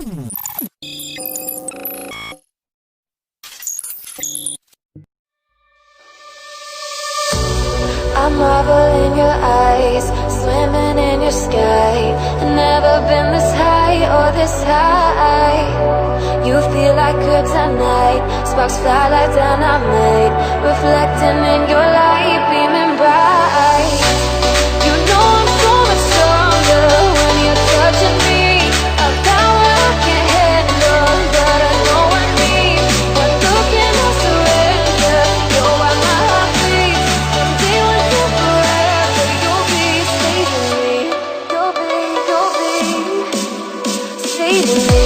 I marvel in your eyes, swimming in your sky. Never been this high or this high. You feel like kryptonite, sparks fly like dynamite, reflecting in your light, beaming bright. You know I'm so much stronger when you're touching me. A power I can't handle, but I know I need. One look and I surrender. You're why my heart beats. Someday once and forever, you'll be saving me. You'll be saving me.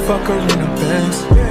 fuck her in a Benz.